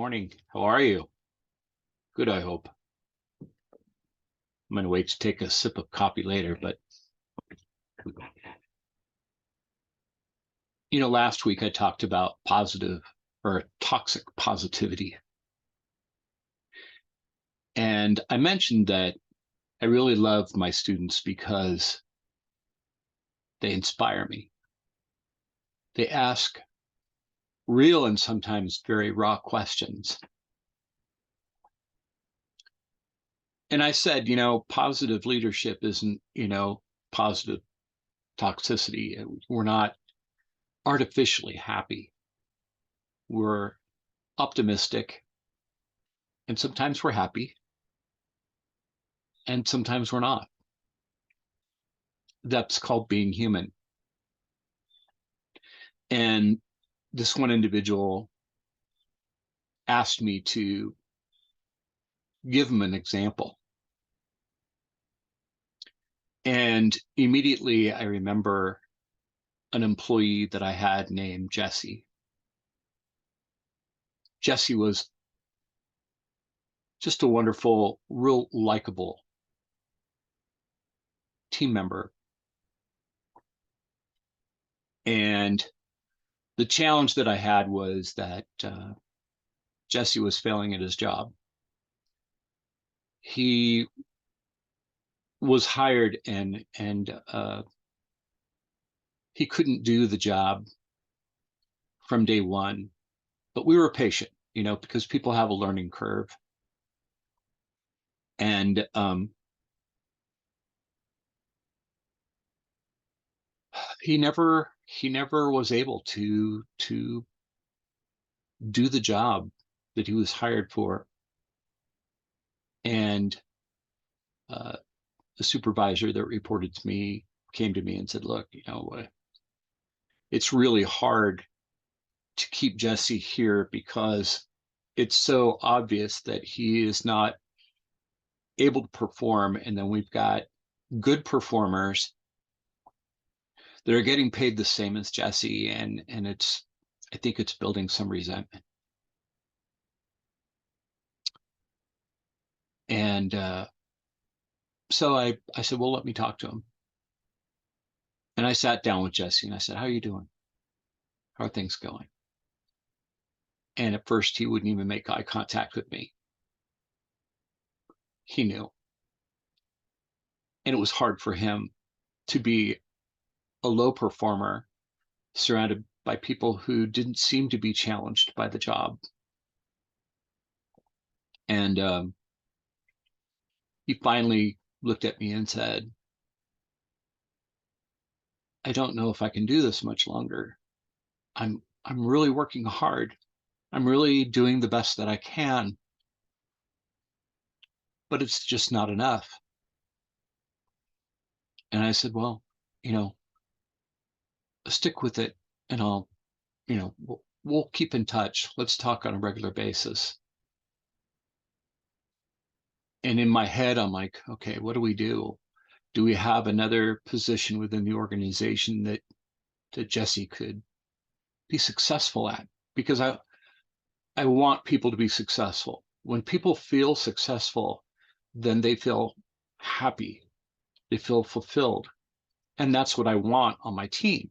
Morning. How are you? Good, I hope. I'm going to wait to take a sip of coffee later, but last week I talked about positive or toxic positivity. And I mentioned that I really love my students because they inspire me. They ask real and sometimes very raw questions. And I said, positive leadership isn't, positive toxicity. We're not artificially happy. We're optimistic, and sometimes we're happy, and sometimes we're not. That's called being human. And this one individual asked me to give him an example. And immediately I remember an employee that I had named Jesse. Jesse was just a wonderful, real likable team member. And the challenge that I had was that Jesse was failing at his job. He was hired and he couldn't do the job from day one, but we were patient, because people have a learning curve. And he never was able to do the job that he was hired for. And the supervisor that reported to me came to me and said, look, it's really hard to keep Jesse here because it's so obvious that he is not able to perform. And then we've got good performers that are getting paid the same as Jesse. And I think it's building some resentment. And so I said, well, let me talk to him. And I sat down with Jesse and I said, how are you doing? How are things going? And at first he wouldn't even make eye contact with me. He knew. And it was hard for him to be a low performer surrounded by people who didn't seem to be challenged by the job. And he finally looked at me and said, I don't know if I can do this much longer. I'm really working hard. I'm really doing the best that I can, but it's just not enough. And I said, well, stick with it, and I'll, we'll keep in touch. Let's talk on a regular basis. And in my head, I'm like, okay, what do we do? Do we have another position within the organization that Jesse could be successful at? Because I want people to be successful. When people feel successful, then they feel happy. They feel fulfilled. And that's what I want on my team,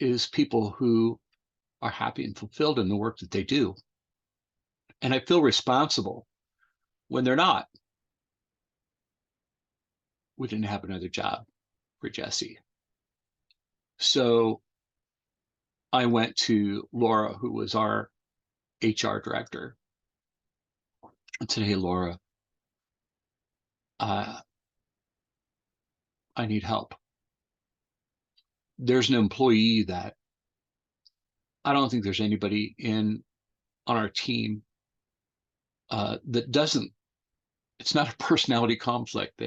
is people who are happy and fulfilled in the work that they do. And I feel responsible when they're not. We didn't have another job for Jesse. So I went to Laura, who was our HR director, and said, hey, Laura, I need help. There's an employee that I don't think there's anybody on our team that doesn't, it's not a personality conflict.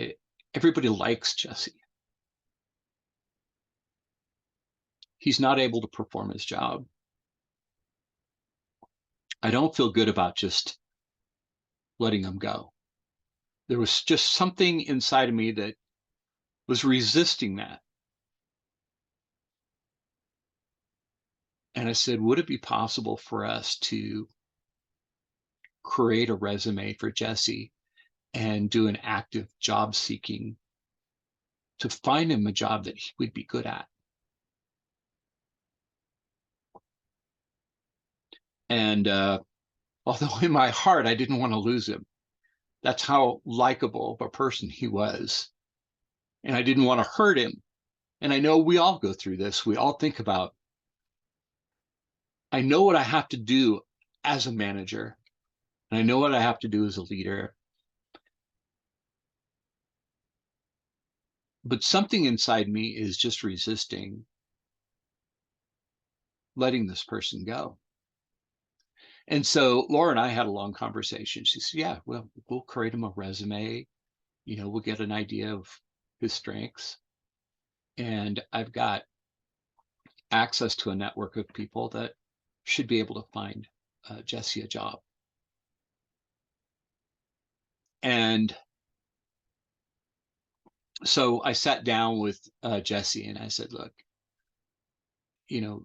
Everybody likes Jesse. He's not able to perform his job. I don't feel good about just letting him go. There was just something inside of me that was resisting that. And I said, would it be possible for us to create a resume for Jesse and do an active job seeking to find him a job that he would be good at. And although in my heart, I didn't want to lose him. That's how likable of a person he was. And I didn't want to hurt him. And I know we all go through this. We all think about, I know what I have to do as a manager, and I know what I have to do as a leader. But something inside me is just resisting letting this person go. And so Laura and I had a long conversation. She said, yeah, well, we'll create him a resume. We'll get an idea of his strengths. And I've got access to a network of people that should be able to find Jesse a job. And so I sat down with Jesse and I said, look, you're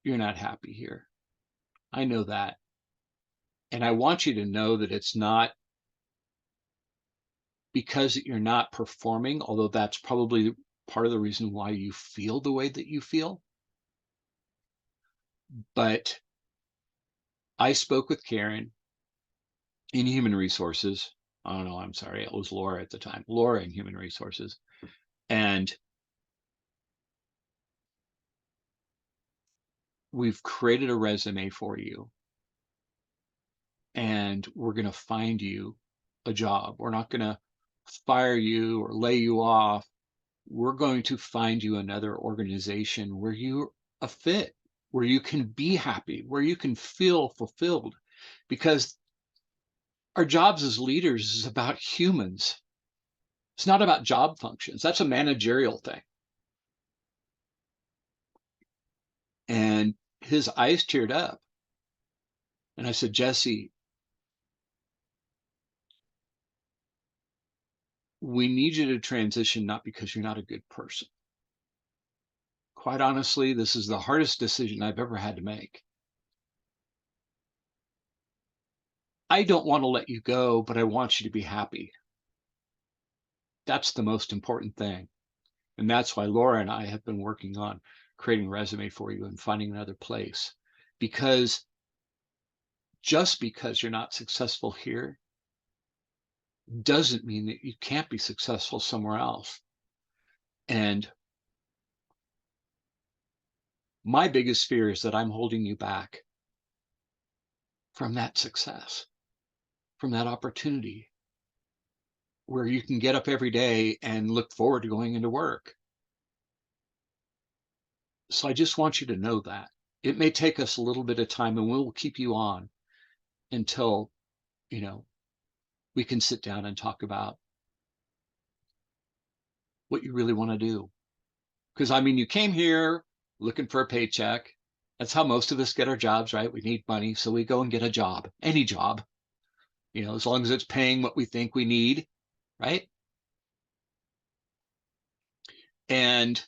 not happy here. I know that. And I want you to know that it's not because you're not performing, although that's probably part of the reason why you feel the way that you feel. But I spoke with Karen in Human Resources. Oh no, I'm sorry. It was Laura at the time. Laura in Human Resources. And we've created a resume for you. And we're going to find you a job. We're not going to fire you or lay you off. We're going to find you another organization where you're a fit, where you can be happy, where you can feel fulfilled. Because our jobs as leaders is about humans. It's not about job functions. That's a managerial thing. And his eyes teared up. And I said, Jesse, we need you to transition, not because you're not a good person. Quite honestly, this is the hardest decision I've ever had to make. I don't want to let you go, but I want you to be happy. That's the most important thing. And that's why Laura and I have been working on creating a resume for you and finding another place. Because just because you're not successful here doesn't mean that you can't be successful somewhere else. And my biggest fear is that I'm holding you back from that success, from that opportunity where you can get up every day and look forward to going into work. So I just want you to know that. It may take us a little bit of time, and we'll keep you on until, we can sit down and talk about what you really want to do. Because, you came here looking for a paycheck. That's how most of us get our jobs, right? We need money, so we go and get a job, any job, as long as it's paying what we think we need, right? And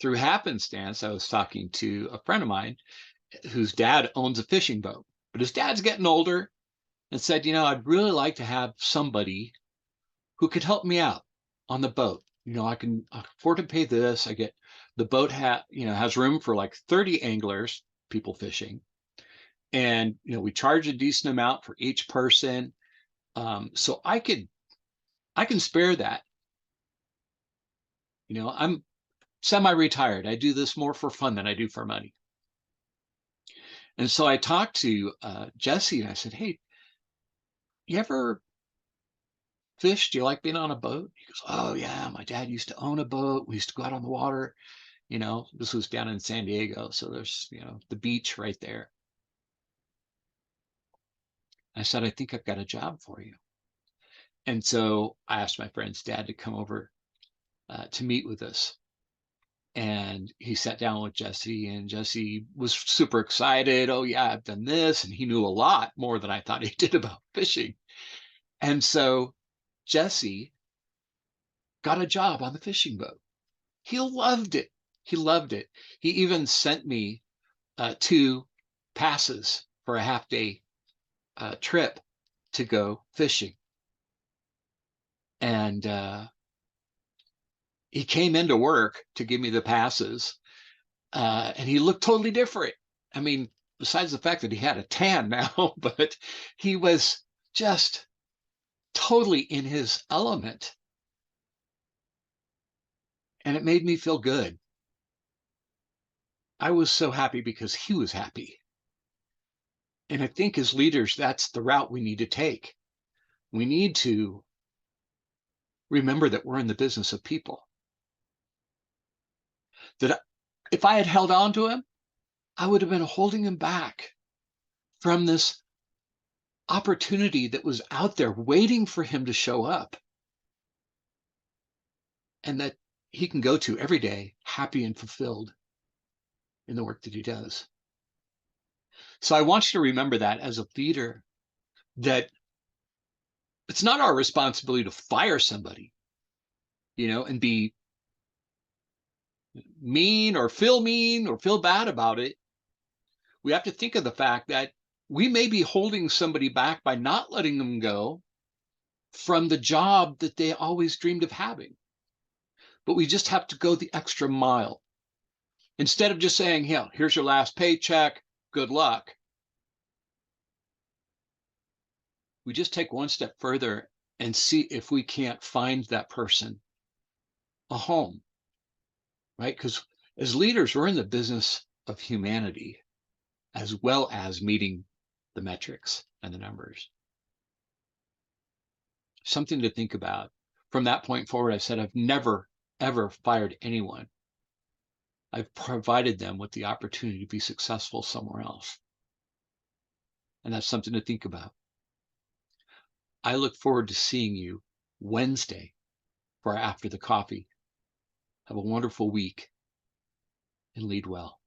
through happenstance, I was talking to a friend of mine whose dad owns a fishing boat, but his dad's getting older and said, I'd really like to have somebody who could help me out on the boat. I can afford to pay this. I get the boat has room for like 30 anglers, people fishing. And, we charge a decent amount for each person. So I can spare that. I'm semi-retired. I do this more for fun than I do for money. And so I talked to Jesse and I said, hey, you ever fish? Do you like being on a boat? He goes, oh yeah, my dad used to own a boat. We used to go out on the water. This was down in San Diego. So there's, the beach right there. I said, I think I've got a job for you. And so I asked my friend's dad to come over to meet with us. And he sat down with Jesse, and Jesse was super excited. Oh yeah, I've done this. And he knew a lot more than I thought he did about fishing. And so Jesse got a job on the fishing boat. He loved it. He loved it. He even sent me 2 passes for a half day trip to go fishing. And he came into work to give me the passes, and he looked totally different. I mean, besides the fact that he had a tan now, but he was just totally in his element. And it made me feel good. I was so happy because he was happy. And I think as leaders, that's the route we need to take. We need to remember that we're in the business of people. That if I had held on to him, I would have been holding him back from this opportunity that was out there waiting for him to show up, and that he can go to every day happy and fulfilled in the work that he does. So I want you to remember that as a leader, that it's not our responsibility to fire somebody, and be mean or feel bad about it. We have to think of the fact that we may be holding somebody back by not letting them go from the job that they always dreamed of having. But we just have to go the extra mile. Instead of just saying, here's your last paycheck, good luck. We just take one step further and see if we can't find that person a home, right? Because as leaders, we're in the business of humanity as well as meeting the metrics and the numbers. Something to think about. From that point forward, I said, I've never, ever fired anyone. I've provided them with the opportunity to be successful somewhere else. And that's something to think about. I look forward to seeing you Wednesday for After the Coffee. Have a wonderful week and lead well.